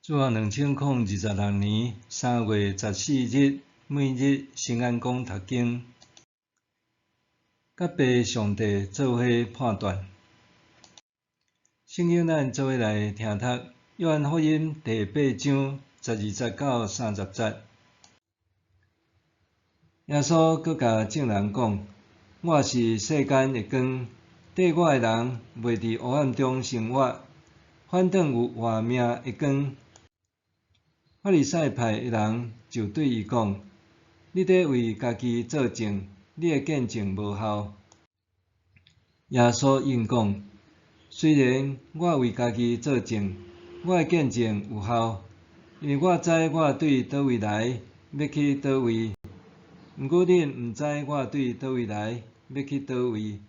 主后2026年3月14日，每日圣安宫读经，甲爸上帝做伙判断。圣经咱做伙来听读《约翰福音》第8章12节到30节。耶稣搁甲众人讲：“我是世间的光，缀我的人袂伫黑暗中生活，反倒有活命的光。”法利赛派的人就对伊讲：“你在为家己作证，你的见证无效。”耶稣应讲：“虽然我为家己作证，我的见证有效，因为我知我对倒位来，要去倒位。毋过恁毋知我对倒位来，要去倒位。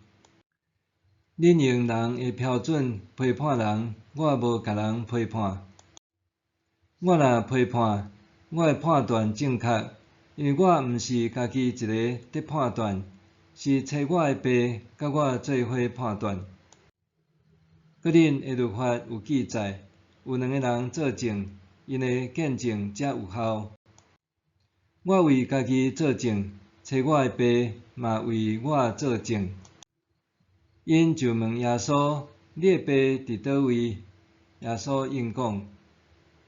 恁用人的标准批判人，我无甲人批判。我若批判，我的判断正确，因为我毋是家己一个在判断，是找我的爸甲我做伙判断。搁恁的律法有记载，有2个人作证，因的见证才有效。我为家己作证，找我的爸嘛为我作证。因就问耶稣：“你的爸伫倒位？”耶稣应讲：“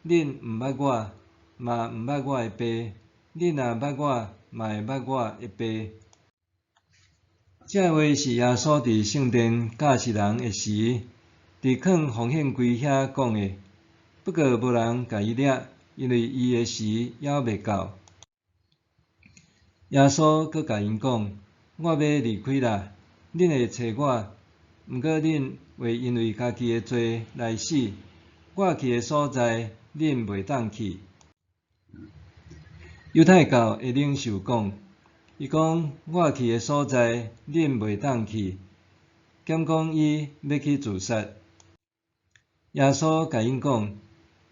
恁毋捌我，嘛毋捌我的爸；恁若捌我，嘛会捌我的爸。”这话是耶稣伫圣殿教示人的时，伫藏奉献柜遐讲的。不过无人甲伊掠，因为伊的时还未到。耶稣搁甲因讲：“我要离开啦，恁会找我，毋过恁会因为家己的罪来死。我去的所在，恁袂当去。”犹太教的领袖讲：“伊讲我去的所在，恁袂当去，减讲伊要去自杀。”耶稣甲因讲：“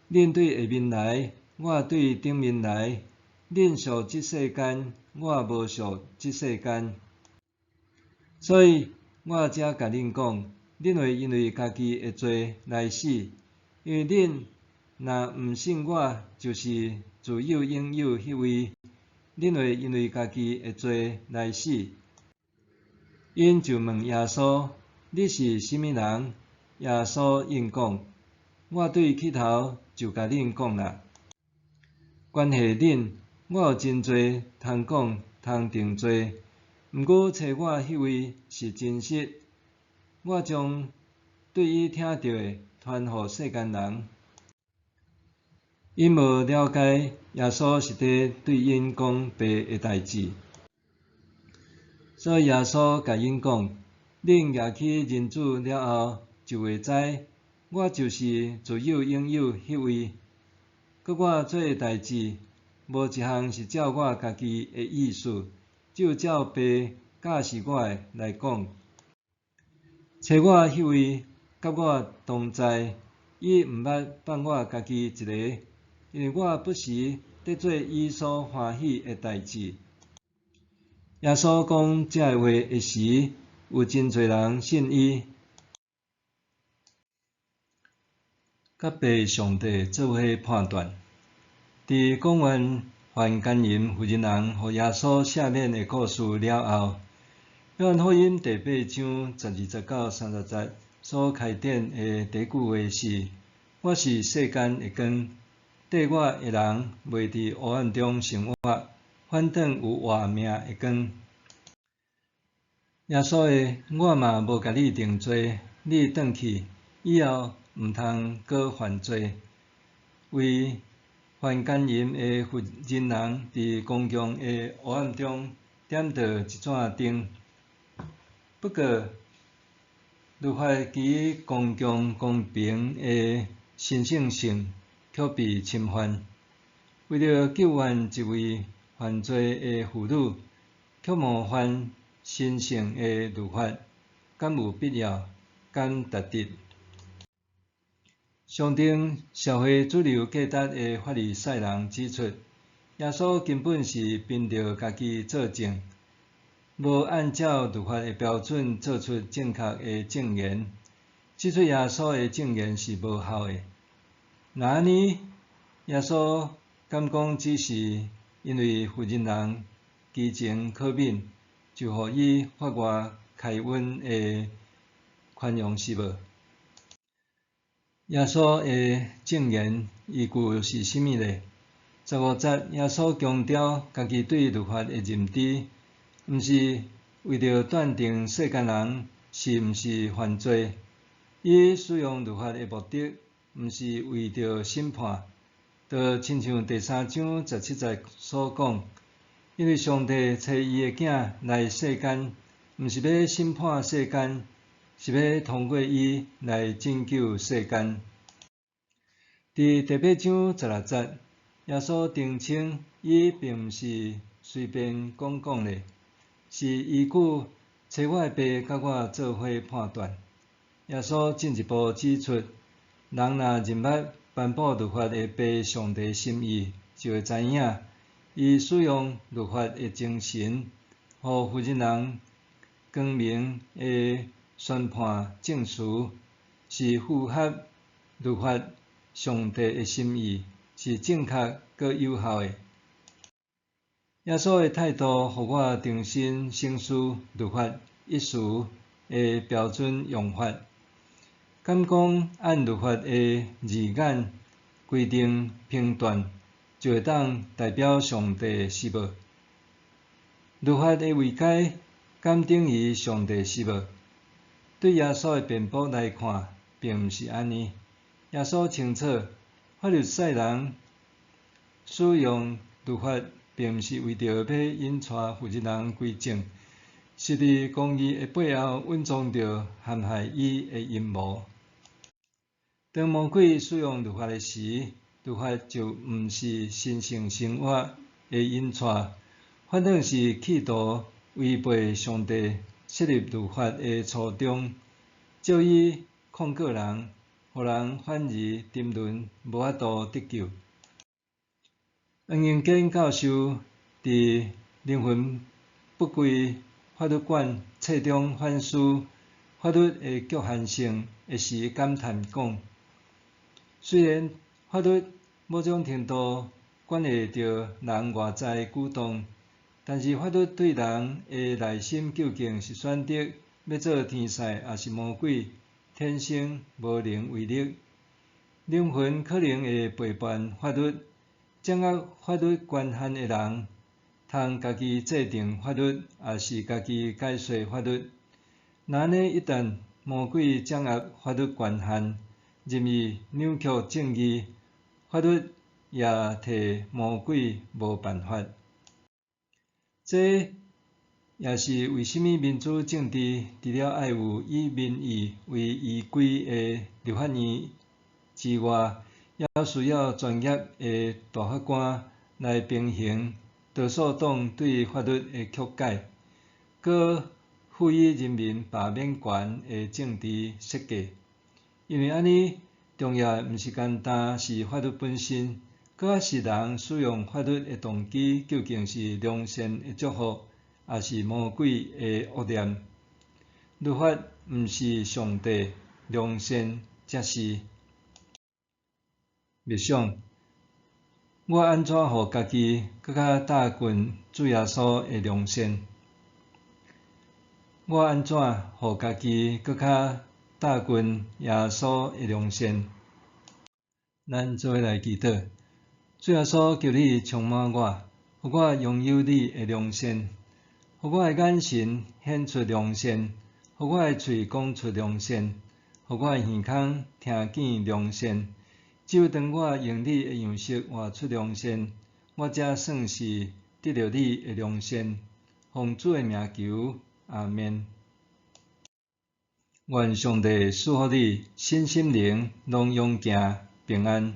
恁对下面来，我对顶面来。恁属即世间，我无属即世间。所以我才甲恁讲，恁会因为家己的罪来死，因为恁若毋信我，就是自有应有迄位，恁会因为家己的罪来死。”因就问耶稣：“你是甚物人？”耶稣应讲：“我对起头就甲恁讲啦。关系恁，我有真侪通讲通定罪，毋过找我迄位是真实。我将对伊听到的传互世间人。”因无了解耶稣是伫对因讲爸的代志，所以耶稣甲因讲：“恁举起人子了后，就会知，我就是自有应有迄位。搁我做的代志，无一项是照我家己的意思，只有照爸教示我的来讲。找我迄位甲我同在，伊毋捌放我家己一个，因为我不时在做伊所欢喜的代志。”耶稣讲这话的时，有真侪人信伊。甲爸上帝做伙判断。伫讲完犯奸淫妇人人互耶稣赦免的故事了后，约翰福音第8章12节到30节所开展的第一句话是：“我是世间的光，缀我的人袂伫黑暗中生活，反倒有活命的光。”耶稣的：“我嘛无甲你定罪，你转去以后毋通搁犯罪。”为犯奸淫的妇人人伫公共的黑暗中点着一盏灯。不过，律法基于公共公平的神圣性却被侵犯。为了救援一位犯罪的妇女，却冒犯神圣的律法，敢有必要？敢值得？象征社会主流价值的法利赛人指出，耶稣根本是凭着家己作证，无按照律法的标准做出正确的证言，指出耶稣的证言是无效的。那安尼，耶稣敢讲只是因为负责人基情可悯，就互伊法外开恩的宽容是无？耶稣的证言依据是甚物呢？15节，耶稣强调家己对律法的认知，毋是为着断定世间人是毋是犯罪。伊使用律法的目的，毋是为着审判，就亲像第3章17节所讲，因为上帝找伊的囝来世间，毋是要审判世间，是要通过伊来拯救世间。伫第8章16节，耶稣澄清，伊并毋是随便讲咧，是依据找我的爸甲我做伙判断。耶稣进一步指出，人若认捌颁布律法的爸上帝心意，就会知影，伊使用律法的精神，互负责人光明的宣判证词，是符合律法上帝的心意，是正确佮有效的。耶稣的态度，互我重新审视律法一词的标准用法。敢讲按律法的字眼规定评断，就会当代表上帝是无？律法的位阶敢等于上帝是无？对耶稣的辩驳来看，并毋是安尼。耶稣清楚，法律使人使用律法，并毋是为着要引带负责人归正，是伫公义的背后隐藏着陷害伊的阴谋。当魔鬼使用律法的时，律法就毋是神圣生活的引带，反正是企图违背上帝设立律法的初衷，借以控告人，互人反而沉沦，无法度得救。恩英坚教授伫《灵魂不归法律观》册中反思法律的局限性的时感叹讲，虽然法律某种程度管会着人外在举动，但是法律对人的内心究竟是选择要做天使，还是魔鬼，天生无能为力。灵魂可能会背叛法律，掌握法律权限的人，通家己制定法律，也是家己解说法律。那呢，一旦魔鬼掌握法律权限，任意扭曲正义，法律也替魔鬼无办法。这也是为什么民主政治除了爱有以民意为依归的立法院之外，也需要专业的大法官来平衡多数党对法律的曲解，佮赋予人民罢免权的政治设计。因为安尼，重要毋是单单是法律本身，佮是人使用法律的动机究竟是良善的祝福，还是魔鬼的恶念。律法毋是上帝，良善才是。默想，我安怎互家己更较踏近主耶稣的良善？我安怎互家己更较踏近耶稣的良善？咱做伙来祈祷，主耶稣，求你充满我，互我拥有你的良善，互我的眼神显出良善，互我的嘴讲出良善，互我的耳孔听见良善。只有当我用你的样式活出良善，我才算是得到你的良善。奉主的名求，阿们。愿上帝赐福你身心灵拢永行平安。